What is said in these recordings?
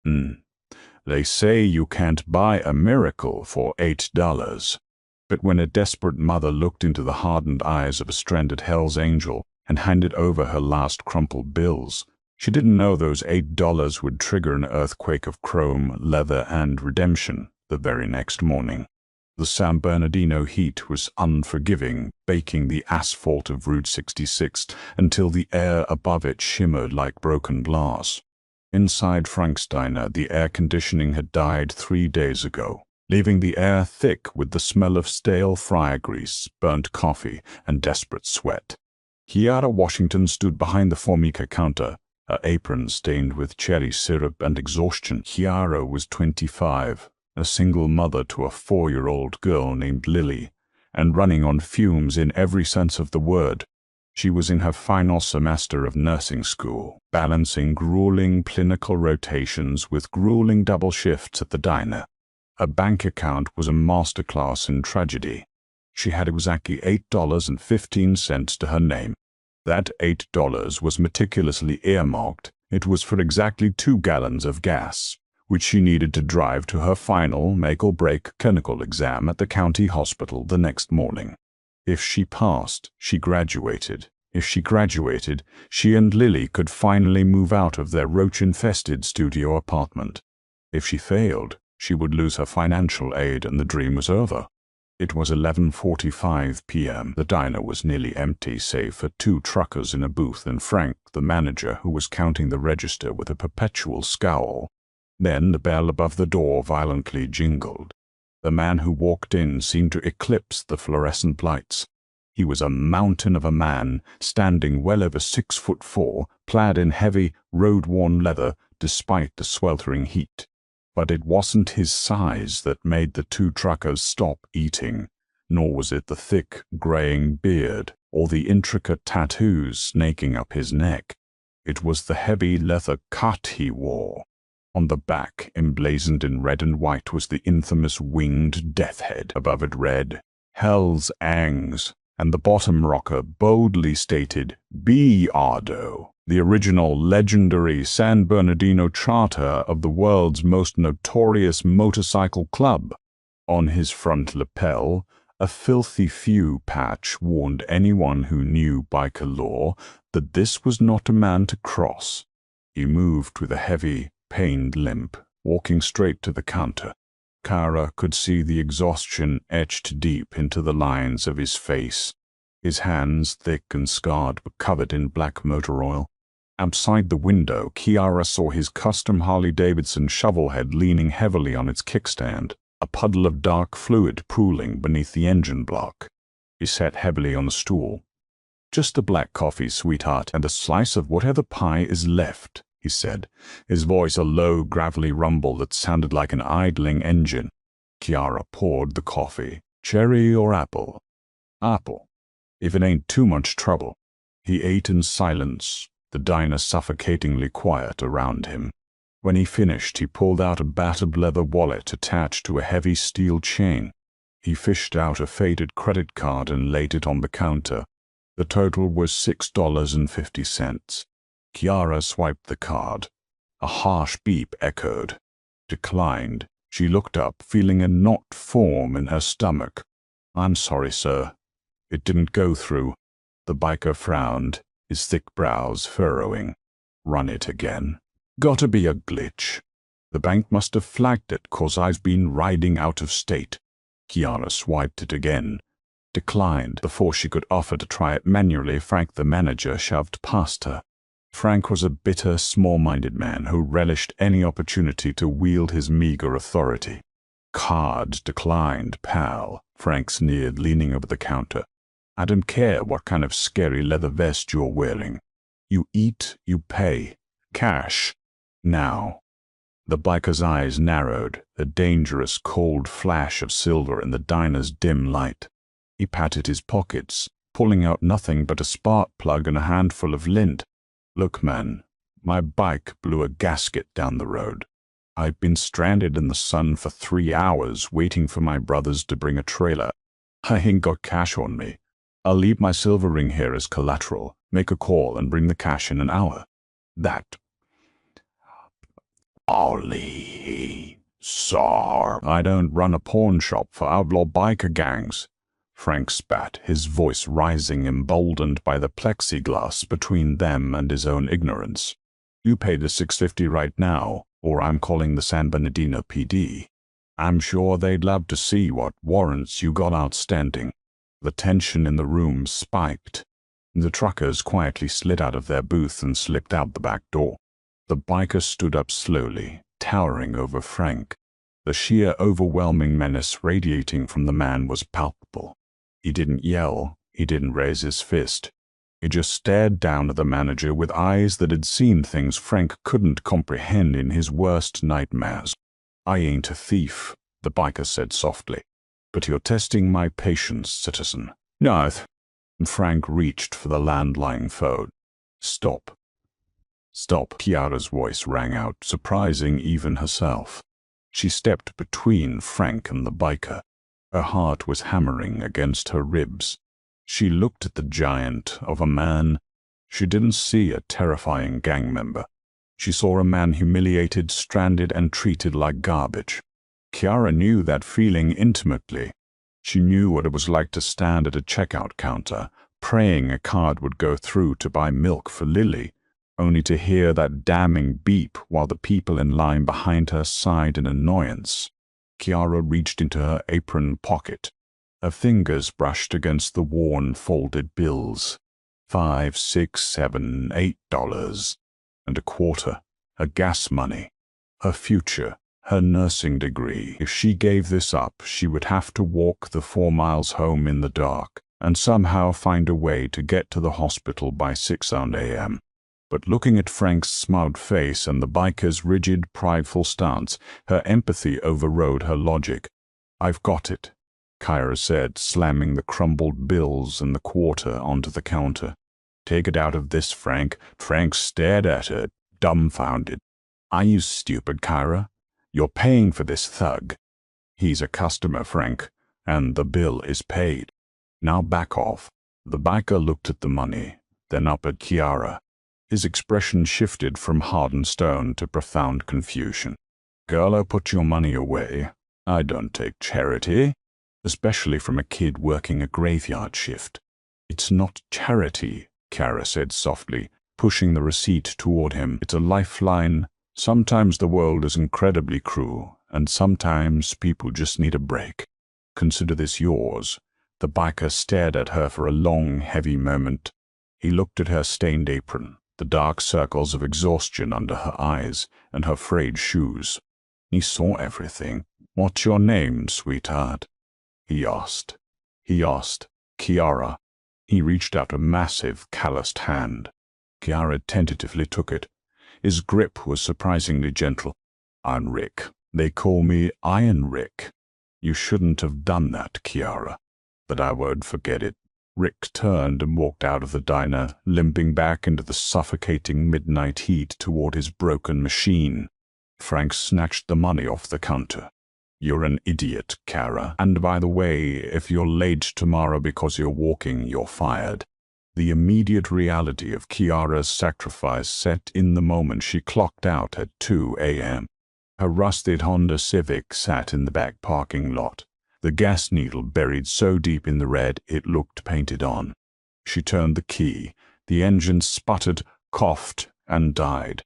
Hmm. They say you can't buy a miracle for $8. But when a desperate mother looked into the hardened eyes of a stranded Hell's Angel and handed over her last crumpled bills, she didn't know those $8 would trigger an earthquake of chrome, leather, and redemption the very next morning. The San Bernardino heat was unforgiving, baking the asphalt of Route 66 until the air above it shimmered like broken glass. Inside Frank's diner, the air conditioning had died 3 days ago, leaving the air thick with the smell of stale fryer grease, burnt coffee, and desperate sweat. Kiara Washington stood behind the Formica counter, her apron stained with cherry syrup and exhaustion. Kiara was 25, a single mother to a 4-year-old girl named Lily, and running on fumes in every sense of the word. She was in her final semester of nursing school, balancing grueling clinical rotations with grueling double shifts at the diner. Her bank account was a masterclass in tragedy. She had exactly $8.15 to her name. That $8 was meticulously earmarked. It was for exactly 2 gallons of gas, which she needed to drive to her final make-or-break clinical exam at the county hospital the next morning. If she passed, she graduated. If she graduated, she and Lily could finally move out of their roach-infested studio apartment. If she failed, she would lose her financial aid and the dream was over. It was 11:45 p.m. The diner was nearly empty save for 2 truckers in a booth and Frank, the manager, who was counting the register with a perpetual scowl. Then the bell above the door violently jingled. The man who walked in seemed to eclipse the fluorescent lights. He was a mountain of a man, standing well over 6'4", clad in heavy, road-worn leather despite the sweltering heat. But it wasn't his size that made the 2 truckers stop eating, nor was it the thick, graying beard or the intricate tattoos snaking up his neck. It was the heavy leather cut he wore. On the back, emblazoned in red and white, was the infamous winged death head. Above it read, "Hell's Angs," and the bottom rocker boldly stated, "Be Ardo," the original legendary San Bernardino charter of the world's most notorious motorcycle club. On his front lapel, a filthy few patch warned anyone who knew biker lore that this was not a man to cross. He moved with a heavy, pained limp, walking straight to the counter. Kara could see the exhaustion etched deep into the lines of his face. His hands, thick and scarred, were covered in black motor oil. Outside the window, Kiara saw his custom Harley-Davidson shovelhead leaning heavily on its kickstand, a puddle of dark fluid pooling beneath the engine block. He sat heavily on the stool. "Just a black coffee, sweetheart, and a slice of whatever pie is left," he said, his voice a low, gravelly rumble that sounded like an idling engine. Kiara poured the coffee. "Cherry or apple?" "Apple, if it ain't too much trouble." He ate in silence, the diner suffocatingly quiet around him. When he finished, he pulled out a battered leather wallet attached to a heavy steel chain. He fished out a faded credit card and laid it on the counter. The total was $6.50. Kiara swiped the card. A harsh beep echoed. Declined. She looked up, feeling a knot form in her stomach. "I'm sorry, sir. It didn't go through." The biker frowned, his thick brows furrowing. "Run it again." "Gotta be a glitch. The bank must have flagged it 'cause I've been riding out of state." Kiara swiped it again. Declined. Before she could offer to try it manually, Frank, the manager, shoved past her. Frank was a bitter, small-minded man who relished any opportunity to wield his meager authority. "Card declined, pal," Frank sneered, leaning over the counter. "I don't care what kind of scary leather vest you're wearing. You eat, you pay. Cash. Now." The biker's eyes narrowed, a dangerous, cold flash of silver in the diner's dim light. He patted his pockets, pulling out nothing but a spark plug and a handful of lint. "Look, man, my bike blew a gasket down the road. I've been stranded in the sun for 3 hours waiting for my brothers to bring a trailer. I ain't got cash on me. I'll leave my silver ring here as collateral, make a call and bring the cash in an hour. That Ollie, sir. I don't run a pawn shop for outlaw biker gangs. Frank spat, his voice rising, emboldened by the plexiglass between them and his own ignorance. You pay the $6.50 right now, or I'm calling the San Bernardino PD. I'm sure they'd love to see what warrants you got outstanding. The tension in the room spiked. The truckers quietly slid out of their booth and slipped out the back door. The biker stood up slowly, towering over Frank. The sheer, overwhelming menace radiating from the man was palpable. He didn't yell, he didn't raise his fist. He just stared down at the manager with eyes that had seen things Frank couldn't comprehend in his worst nightmares. I ain't a thief, the biker said softly. But you're testing my patience, citizen. No. Frank reached for the landline phone. Stop. Stop, Kiara's voice rang out, surprising even herself. She stepped between Frank and the biker. Her heart was hammering against her ribs. She looked at the giant of a man. She didn't see a terrifying gang member. She saw a man humiliated, stranded, and treated like garbage. Kiara knew that feeling intimately. She knew what it was like to stand at a checkout counter, praying a card would go through to buy milk for Lily, only to hear that damning beep while the people in line behind her sighed in annoyance. Kiara reached into her apron pocket. Her fingers brushed against the worn, folded bills. $5, $6, $7, $8, and a quarter. Her gas money. Her future. Her nursing degree. If she gave this up, she would have to walk the 4 miles home in the dark, and somehow find a way to get to the hospital by 6 a.m. But looking at Frank's smiled face and the biker's rigid, prideful stance, her empathy overrode her logic. I've got it, Kiara said, slamming the crumbled bills and the quarter onto the counter. Take it out of this, Frank. Frank stared at her, dumbfounded. Are you stupid, Kiara? You're paying for this thug. He's a customer, Frank, and the bill is paid. Now back off. The biker looked at the money, then up at Kiara. His expression shifted from hardened stone to profound confusion. Girl, put your money away. I don't take charity, especially from a kid working a graveyard shift. It's not charity, Kiara said softly, pushing the receipt toward him. It's a lifeline. Sometimes the world is incredibly cruel, and sometimes people just need a break. Consider this yours. The biker stared at her for a long, heavy moment. He looked at her stained apron, the dark circles of exhaustion under her eyes, and her frayed shoes. He saw everything. What's your name, sweetheart? He asked. Kiara. He reached out a massive, calloused hand. Kiara tentatively took it. His grip was surprisingly gentle. I'm Rick. They call me Iron Rick. You shouldn't have done that, Kiara. But I won't forget it. Rick turned and walked out of the diner, limping back into the suffocating midnight heat toward his broken machine. Frank snatched the money off the counter. You're an idiot, Kiara. And by the way, if you're late tomorrow because you're walking, you're fired. The immediate reality of Kiara's sacrifice set in the moment she clocked out at 2 a.m. Her rusted Honda Civic sat in the back parking lot, the gas needle buried so deep in the red it looked painted on. She turned the key. The engine sputtered, coughed, and died.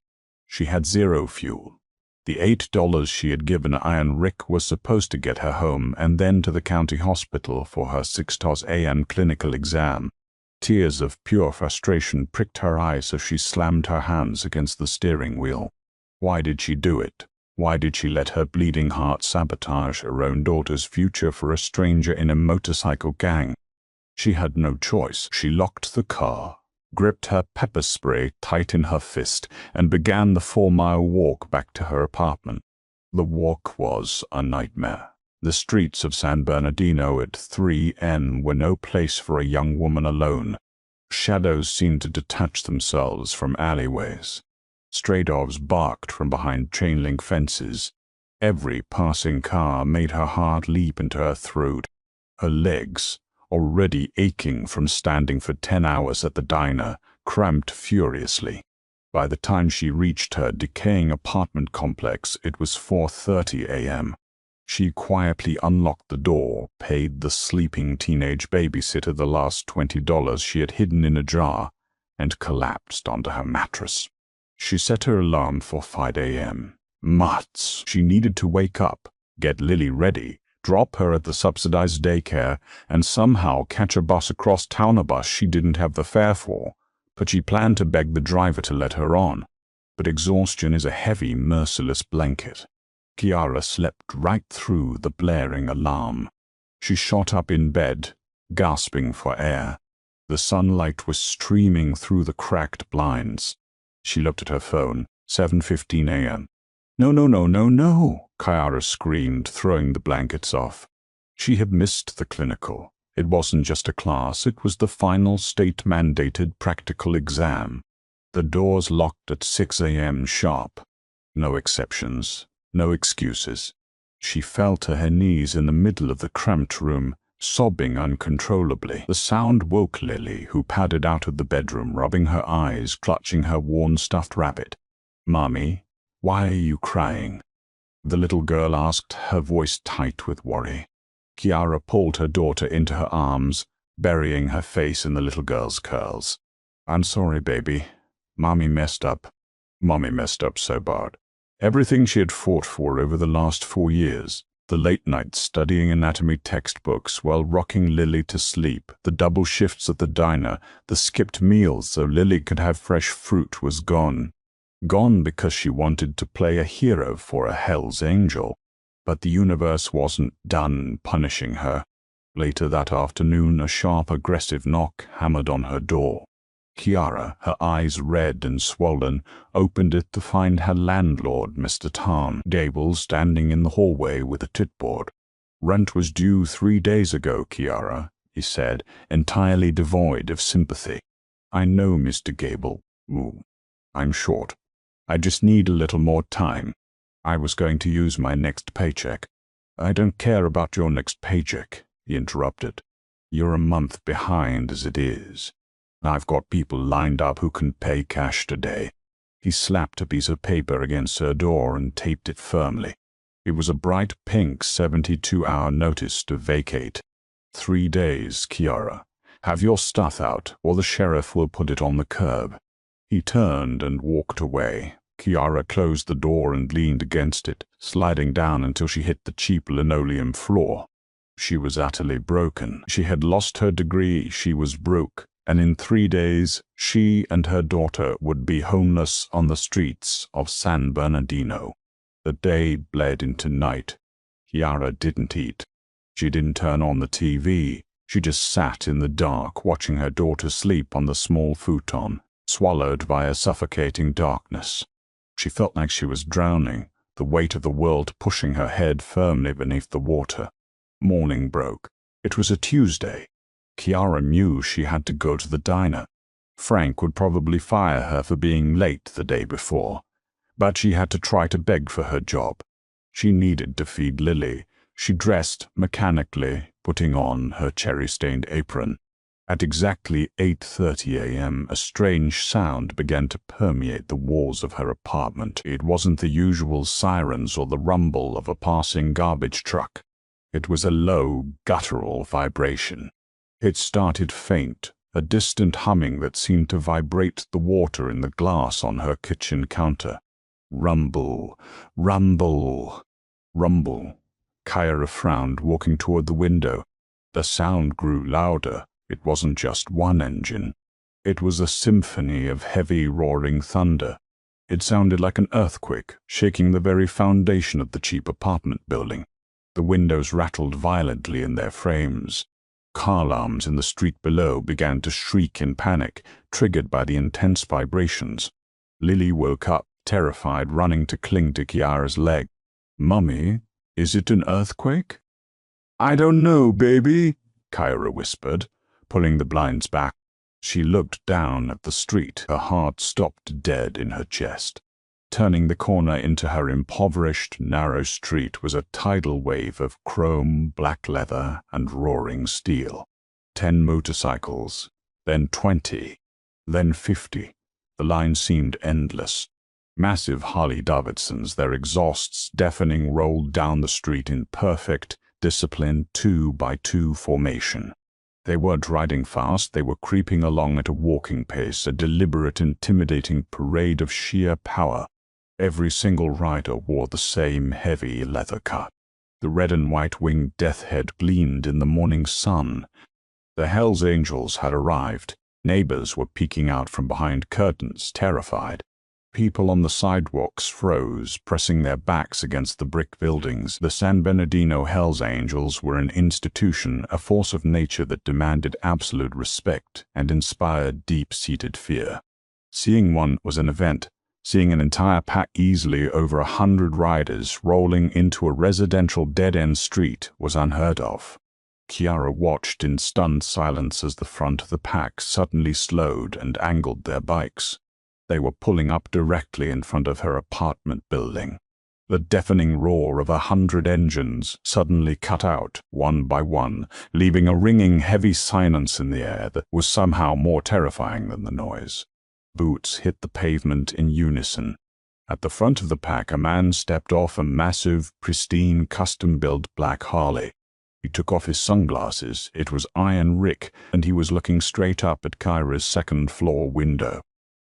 She had zero fuel. The $8 she had given Iron Rick was supposed to get her home and then to the county hospital for her 6 a.m. clinical exam. Tears of pure frustration pricked her eyes as she slammed her hands against the steering wheel. Why did she do it? Why did she let her bleeding heart sabotage her own daughter's future for a stranger in a motorcycle gang? She had no choice. She locked the car, gripped her pepper spray tight in her fist, and began the 4-mile walk back to her apartment. The walk was a nightmare. The streets of San Bernardino at 3 a.m. were no place for a young woman alone. Shadows seemed to detach themselves from alleyways. Stray dogs barked from behind chain-link fences. Every passing car made her heart leap into her throat. Her legs, already aching from standing for 10 hours at the diner, cramped furiously. By the time she reached her decaying apartment complex, it was 4:30 a.m. She quietly unlocked the door, paid the sleeping teenage babysitter the last $20 she had hidden in a jar, and collapsed onto her mattress. She set her alarm for 5 a.m. Mutts! She needed to wake up, get Lily ready, drop her at the subsidized daycare, and somehow catch a bus across town, a bus she didn't have the fare for. But she planned to beg the driver to let her on. But exhaustion is a heavy, merciless blanket. Kiara slept right through the blaring alarm. She shot up in bed, gasping for air. The sunlight was streaming through the cracked blinds. She looked at her phone, 7:15 a.m. No, no, no, no, no, Kiara screamed, throwing the blankets off. She had missed the clinical. It wasn't just a class, it was the final state-mandated practical exam. The doors locked at 6 a.m. sharp. No exceptions, no excuses. She fell to her knees in the middle of the cramped room, sobbing uncontrollably. The sound woke Lily, who padded out of the bedroom, rubbing her eyes, clutching her worn stuffed rabbit. "Mommy, why are you crying?" the little girl asked, her voice tight with worry. Kiara pulled her daughter into her arms, burying her face in the little girl's curls. "I'm sorry, baby. Mommy messed up. Mommy messed up so bad." Everything she had fought for over the last 4 years, the late nights studying anatomy textbooks while rocking Lily to sleep, the double shifts at the diner, the skipped meals so Lily could have fresh fruit, was gone. Gone because she wanted to play a hero for a Hell's Angel. But the universe wasn't done punishing her. Later that afternoon, a sharp, aggressive knock hammered on her door. Kiara, her eyes red and swollen, opened it to find her landlord, Mr. Tan Gable, standing in the hallway with a clipboard. "Rent was due 3 days ago, Kiara," he said, entirely devoid of sympathy. "I know, Mr. Gable. Ooh, I'm short. I just need a little more time. I was going to use my next paycheck." "I don't care about your next paycheck," he interrupted. "You're a month behind as it is. I've got people lined up who can pay cash today." He slapped a piece of paper against her door and taped it firmly. It was a bright pink 72-hour notice to vacate. 3 days, Kiara. Have your stuff out, or the sheriff will put it on the curb." He turned and walked away. Kiara closed the door and leaned against it, sliding down until she hit the cheap linoleum floor. She was utterly broken. She had lost her degree, she was broke, and in 3 days she and her daughter would be homeless on the streets of San Bernardino. The day bled into night. Kiara didn't eat. She didn't turn on the TV. She just sat in the dark, watching her daughter sleep on the small futon, swallowed by a suffocating darkness. She felt like she was drowning, the weight of the world pushing her head firmly beneath the water. Morning broke. It was a Tuesday. Kiara knew she had to go to the diner. Frank would probably fire her for being late the day before, but she had to try to beg for her job. She needed to feed Lily. She dressed mechanically, putting on her cherry-stained apron. At exactly 8:30 a.m., a strange sound began to permeate the walls of her apartment. It wasn't the usual sirens or the rumble of a passing garbage truck. It was a low, guttural vibration. It started faint, a distant humming that seemed to vibrate the water in the glass on her kitchen counter. Rumble, rumble, rumble. Kiara frowned, walking toward the window. The sound grew louder. It wasn't just one engine. It was a symphony of heavy, roaring thunder. It sounded like an earthquake, shaking the very foundation of the cheap apartment building. The windows rattled violently in their frames. Car alarms in the street below began to shriek in panic, triggered by the intense vibrations. Lily woke up, terrified, running to cling to Kiara's leg. "Mummy, is it an earthquake?" "I don't know, baby," Kiara whispered, pulling the blinds back. She looked down at the street. Her heart stopped dead in her chest. Turning the corner into her impoverished, narrow street was a tidal wave of chrome, black leather, and roaring steel. 10 motorcycles, then 20, then 50. The line seemed endless. Massive Harley-Davidsons, their exhausts deafening, rolled down the street in perfect, disciplined 2x2 formation. They weren't riding fast, they were creeping along at a walking pace, a deliberate, intimidating parade of sheer power. Every single rider wore the same heavy leather cut. The red and white winged death head gleamed in the morning sun. The Hells Angels had arrived. Neighbors were peeking out from behind curtains, terrified. People on the sidewalks froze, pressing their backs against the brick buildings. The San Bernardino Hells Angels were an institution, a force of nature that demanded absolute respect and inspired deep-seated fear. Seeing one was an event. Seeing an entire pack, easily over 100 riders, rolling into a residential dead-end street was unheard of. Kiara watched in stunned silence as the front of the pack suddenly slowed and angled their bikes. They were pulling up directly in front of her apartment building. The deafening roar of 100 engines suddenly cut out, one by one, leaving a ringing, heavy silence in the air that was somehow more terrifying than the noise. Boots hit the pavement in unison. At the front of the pack, a man stepped off a massive, pristine, custom-built black Harley. He took off his sunglasses. It was Iron Rick, and he was looking straight up at Kyra's second-floor window.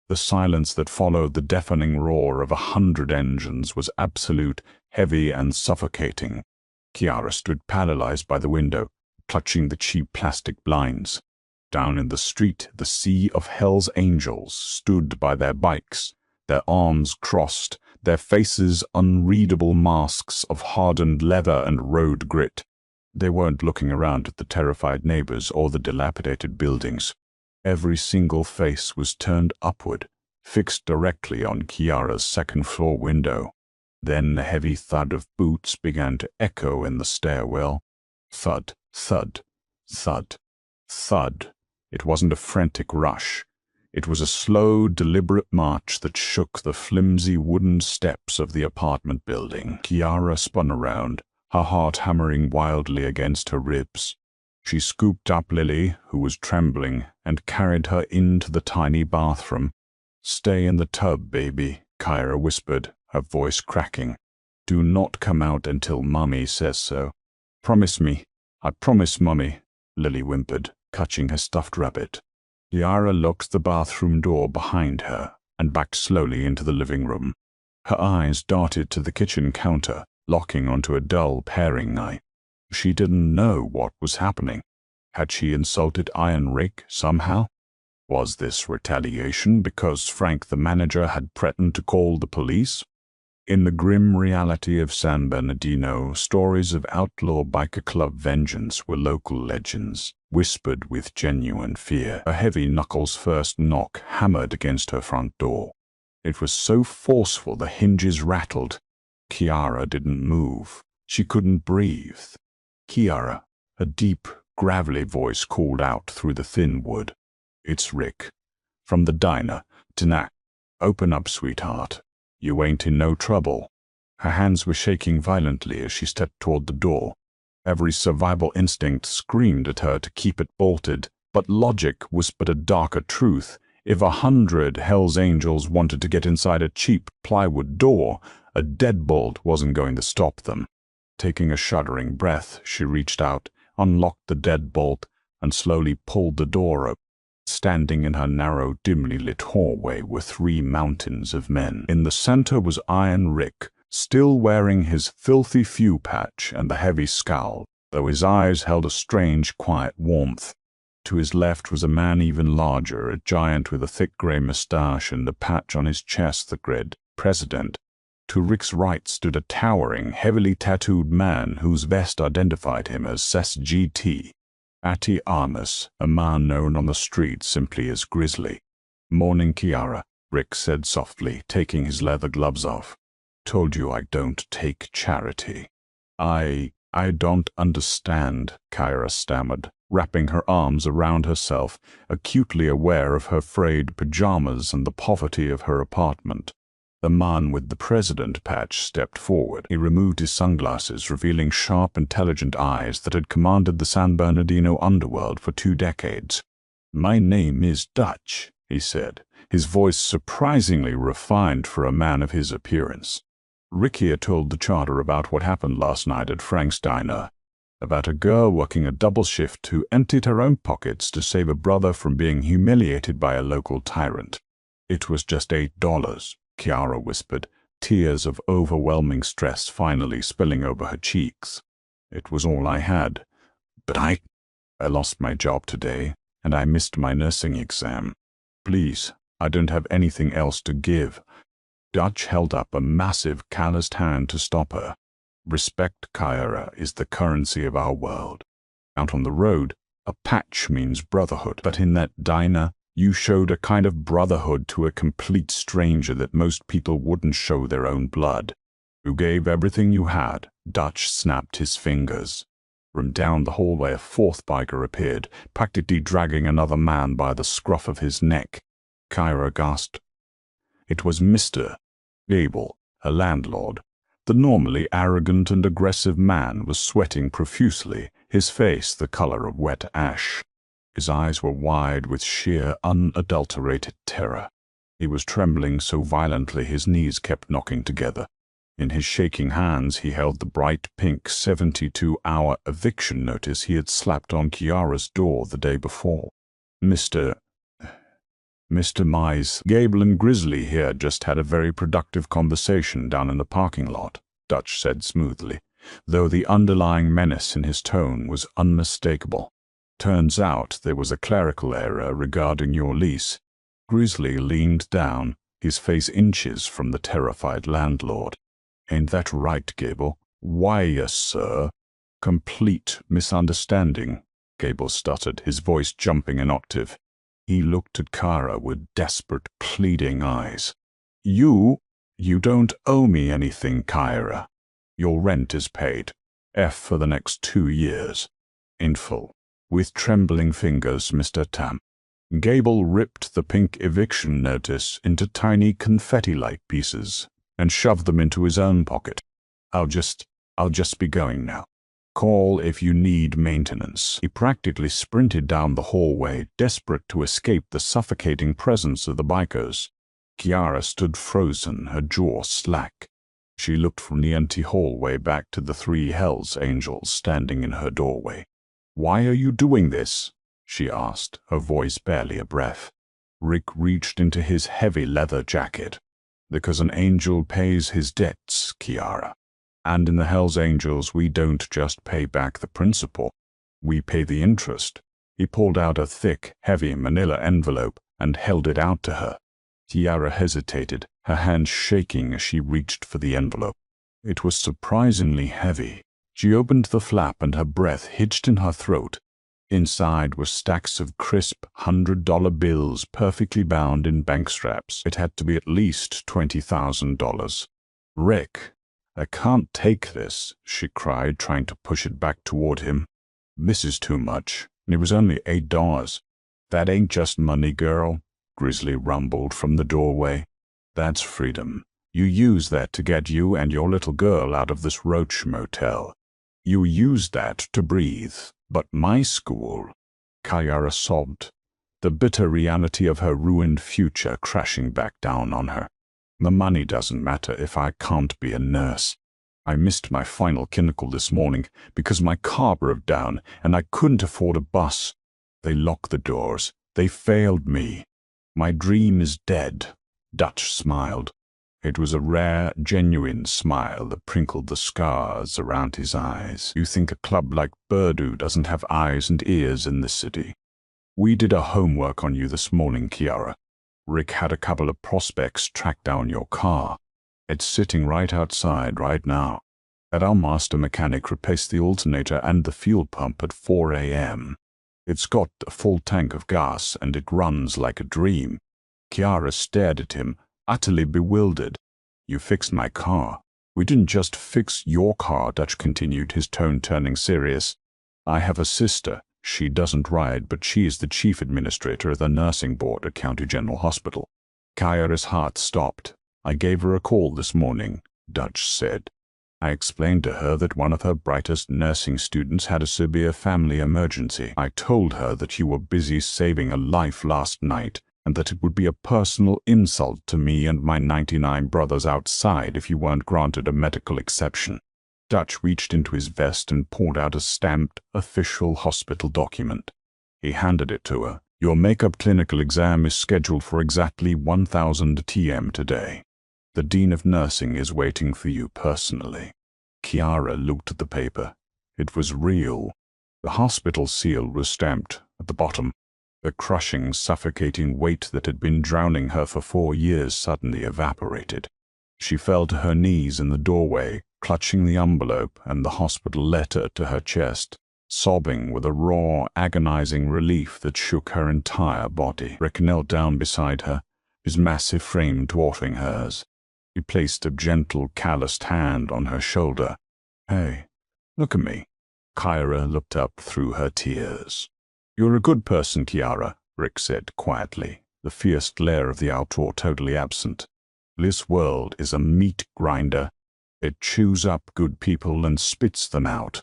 The silence that followed the deafening roar of 100 engines was absolute, heavy, and suffocating. Kiara stood paralyzed by the window, clutching the cheap plastic blinds. Down in the street, the sea of Hell's Angels stood by their bikes, their arms crossed, their faces unreadable masks of hardened leather and road grit. They weren't looking around at the terrified neighbors or the dilapidated buildings. Every single face was turned upward, fixed directly on Kiara's second-floor window. Then the heavy thud of boots began to echo in the stairwell. Thud, thud, thud, thud. It wasn't a frantic rush. It was a slow, deliberate march that shook the flimsy wooden steps of the apartment building. Kiara spun around, her heart hammering wildly against her ribs. She scooped up Lily, who was trembling, and carried her into the tiny bathroom. "Stay in the tub, baby," Kyra whispered, her voice cracking. "Do not come out until Mummy says so." "Promise me." "I promise, Mummy," Lily whimpered, catching her stuffed rabbit. Kiara locked the bathroom door behind her and backed slowly into the living room. Her eyes darted to the kitchen counter, locking onto a dull paring knife. She didn't know what was happening. Had she insulted Iron Rick somehow? Was this retaliation because Frank the manager had threatened to call the police? In the grim reality of San Bernardino, stories of outlaw biker club vengeance were local legends, whispered with genuine fear. A heavy knuckles first knock hammered against her front door. It was so forceful the hinges rattled. Kiara didn't move. She couldn't breathe. "Kiara," a deep, gravelly voice called out through the thin wood. "It's Rick. From the diner. Tonight. Open up, sweetheart. You ain't in no trouble." Her hands were shaking violently as she stepped toward the door. Every survival instinct screamed at her to keep it bolted, but logic whispered a darker truth. If 100 Hell's Angels wanted to get inside a cheap plywood door, a deadbolt wasn't going to stop them. Taking a shuddering breath, she reached out, unlocked the deadbolt, and slowly pulled the door open. Standing in her narrow, dimly lit hallway were 3 mountains of men. In the center was Iron Rick, still wearing his filthy few patch and the heavy scowl, though his eyes held a strange, quiet warmth. To his left was a man even larger, a giant with a thick gray mustache and a patch on his chest that read, "President." To Rick's right stood a towering, heavily tattooed man whose vest identified him as SGT. Atty Armus, a man known on the street simply as Grizzly. "Morning, Kiara," Rick said softly, taking his leather gloves off. "Told you I don't take charity." I don't understand," Kyra stammered, wrapping her arms around herself, acutely aware of her frayed pajamas and the poverty of her apartment. The man with the president patch stepped forward. He removed his sunglasses, revealing sharp, intelligent eyes that had commanded the San Bernardino underworld for 2 decades. "My name is Dutch," he said, his voice surprisingly refined for a man of his appearance. Rick here told the charter about what happened last night at Frank's diner, about a girl working a double shift who emptied her own pockets to save a brother from being humiliated by a local tyrant. It was just $8, Kiara whispered, tears of overwhelming stress finally spilling over her cheeks. It was all I had. But I lost my job today, and I missed my nursing exam. Please, I don't have anything else to give. Dutch held up a massive, calloused hand to stop her. Respect, Kiara, is the currency of our world. Out on the road, a patch means brotherhood, but in that diner, you showed a kind of brotherhood to a complete stranger that most people wouldn't show their own blood. You gave everything you had. Dutch snapped his fingers. From down the hallway a fourth biker appeared, practically dragging another man by the scruff of his neck. Kiara gasped. It was Mr. Gable, her landlord. The normally arrogant and aggressive man was sweating profusely, his face the color of wet ash. His eyes were wide with sheer, unadulterated terror. He was trembling so violently his knees kept knocking together. In his shaking hands he held the bright pink 72-hour eviction notice he had slapped on Kiara's door the day before. Mr. Mize, Gable and Grizzly here just had a very productive conversation down in the parking lot, Dutch said smoothly, though the underlying menace in his tone was unmistakable. Turns out there was a clerical error regarding your lease. Grizzly leaned down, his face inches from the terrified landlord. Ain't that right, Gable? Why, yes, sir. Complete misunderstanding, Gable stuttered, his voice jumping an octave. He looked at Kara with desperate, pleading eyes. You don't owe me anything, Kara. Your rent is paid. F for the next 2 years. In full. With trembling fingers, Mr. Tam. Gable ripped the pink eviction notice into tiny confetti-like pieces and shoved them into his own pocket. I'll just be going now. Call if you need maintenance. He practically sprinted down the hallway, desperate to escape the suffocating presence of the bikers. Kiara stood frozen, her jaw slack. She looked from the empty hallway back to the 3 Hells Angels standing in her doorway. Why are you doing this? She asked, her voice barely a breath. Rick reached into his heavy leather jacket. Because an angel pays his debts, Kiara. And in the Hells Angels we don't just pay back the principal. We pay the interest. He pulled out a thick, heavy manila envelope and held it out to her. Kiara hesitated, her hand shaking as she reached for the envelope. It was surprisingly heavy. She opened the flap and her breath hitched in her throat. Inside were stacks of crisp $100 bills perfectly bound in bank straps. It had to be at least $20,000. Rick, I can't take this, she cried, trying to push it back toward him. This is too much. It was only $8. That ain't just money, girl, Grizzly rumbled from the doorway. That's freedom. You use that to get you and your little girl out of this roach motel. You used that to breathe, but my school... Kiara sobbed, the bitter reality of her ruined future crashing back down on her. The money doesn't matter if I can't be a nurse. I missed my final clinical this morning because my car broke down and I couldn't afford a bus. They locked the doors. They failed me. My dream is dead. Dutch smiled. It was a rare, genuine smile that crinkled the scars around his eyes. You think a club like Brotherhood doesn't have eyes and ears in this city? We did our homework on you this morning, Kiara. Rick had a couple of prospects track down your car. It's sitting right outside right now. Had our master mechanic replace the alternator and the fuel pump at 4 a.m. It's got a full tank of gas and it runs like a dream. Kiara stared at him, utterly bewildered. You fixed my car. We didn't just fix your car, Dutch continued, his tone turning serious. I have a sister. She doesn't ride, but she is the chief administrator of the nursing board at County General Hospital. Kiara's heart stopped. I gave her a call this morning, Dutch said. I explained to her that one of her brightest nursing students had a severe family emergency. I told her that you were busy saving a life last night, and that it would be a personal insult to me and my 99 brothers outside if you weren't granted a medical exception. Dutch reached into his vest and pulled out a stamped, official hospital document. He handed it to her. Your makeup clinical exam is scheduled for exactly 1000 TM today. The Dean of Nursing is waiting for you personally. Kiara looked at the paper. It was real. The hospital seal was stamped at the bottom. The crushing, suffocating weight that had been drowning her for 4 years suddenly evaporated. She fell to her knees in the doorway, clutching the envelope and the hospital letter to her chest, sobbing with a raw, agonizing relief that shook her entire body. Rick knelt down beside her, his massive frame dwarfing hers. He placed a gentle, calloused hand on her shoulder. Hey, look at me. Kyra looked up through her tears. You're a good person, Kiara, Rick said quietly, the fierce glare of the outlaw totally absent. This world is a meat grinder. It chews up good people and spits them out.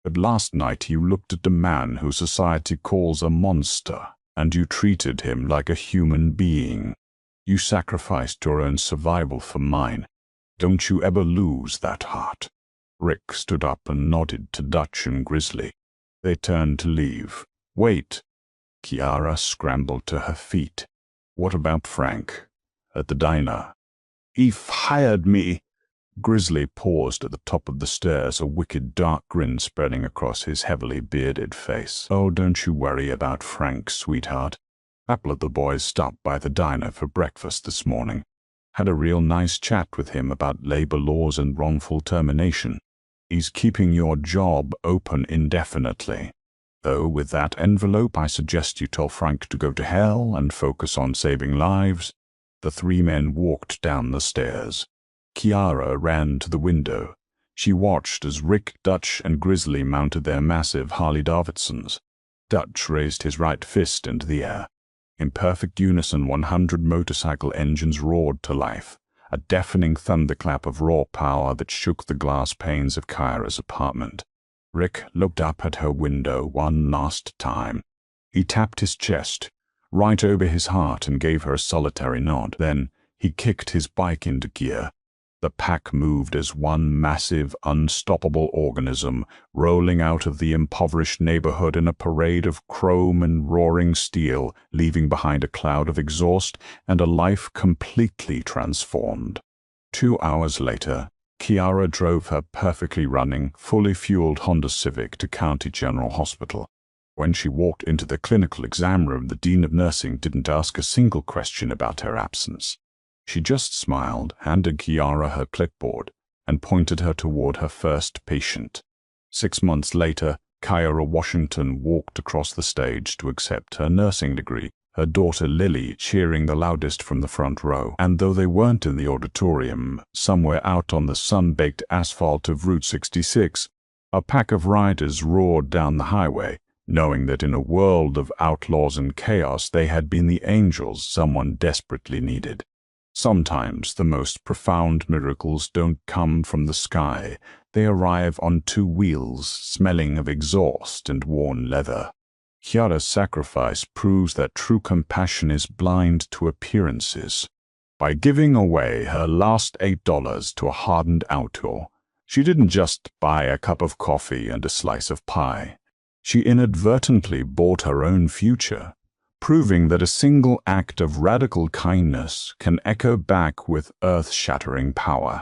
But last night you looked at a man who society calls a monster, and you treated him like a human being. You sacrificed your own survival for mine. Don't you ever lose that heart. Rick stood up and nodded to Dutch and Grizzly. They turned to leave. Wait. Kiara scrambled to her feet. What about Frank? At the diner. He fired me. Grizzly paused at the top of the stairs, a wicked dark grin spreading across his heavily bearded face. Oh, don't you worry about Frank, sweetheart. A couple of the boys stopped by the diner for breakfast this morning. Had a real nice chat with him about labor laws and wrongful termination. He's keeping your job open indefinitely. Though with that envelope, I suggest you tell Frank to go to hell and focus on saving lives. The 3 men walked down the stairs. Kiara ran to the window. She watched as Rick, Dutch, and Grizzly mounted their massive Harley-Davidsons. Dutch raised his right fist into the air. In perfect unison, 100 motorcycle engines roared to life, a deafening thunderclap of raw power that shook the glass panes of Kyra's apartment. Rick looked up at her window one last time. He tapped his chest, right over his heart, and gave her a solitary nod. Then he kicked his bike into gear. The pack moved as one massive, unstoppable organism, rolling out of the impoverished neighborhood in a parade of chrome and roaring steel, leaving behind a cloud of exhaust and a life completely transformed. 2 hours later, Kiara drove her perfectly running, fully fueled Honda Civic to County General Hospital. When she walked into the clinical exam room, the Dean of Nursing didn't ask a single question about her absence. She just smiled, handed Kiara her clipboard, and pointed her toward her first patient. 6 months later, Kiara Washington walked across the stage to accept her nursing degree, her daughter Lily cheering the loudest from the front row. And though they weren't in the auditorium, somewhere out on the sun-baked asphalt of Route 66, a pack of riders roared down the highway, knowing that in a world of outlaws and chaos they had been the angels someone desperately needed. Sometimes the most profound miracles don't come from the sky. They arrive on 2 wheels, smelling of exhaust and worn leather. Kiara's sacrifice proves that true compassion is blind to appearances. By giving away her last $8 to a hardened outlaw, she didn't just buy a cup of coffee and a slice of pie. She inadvertently bought her own future, proving that a single act of radical kindness can echo back with earth-shattering power.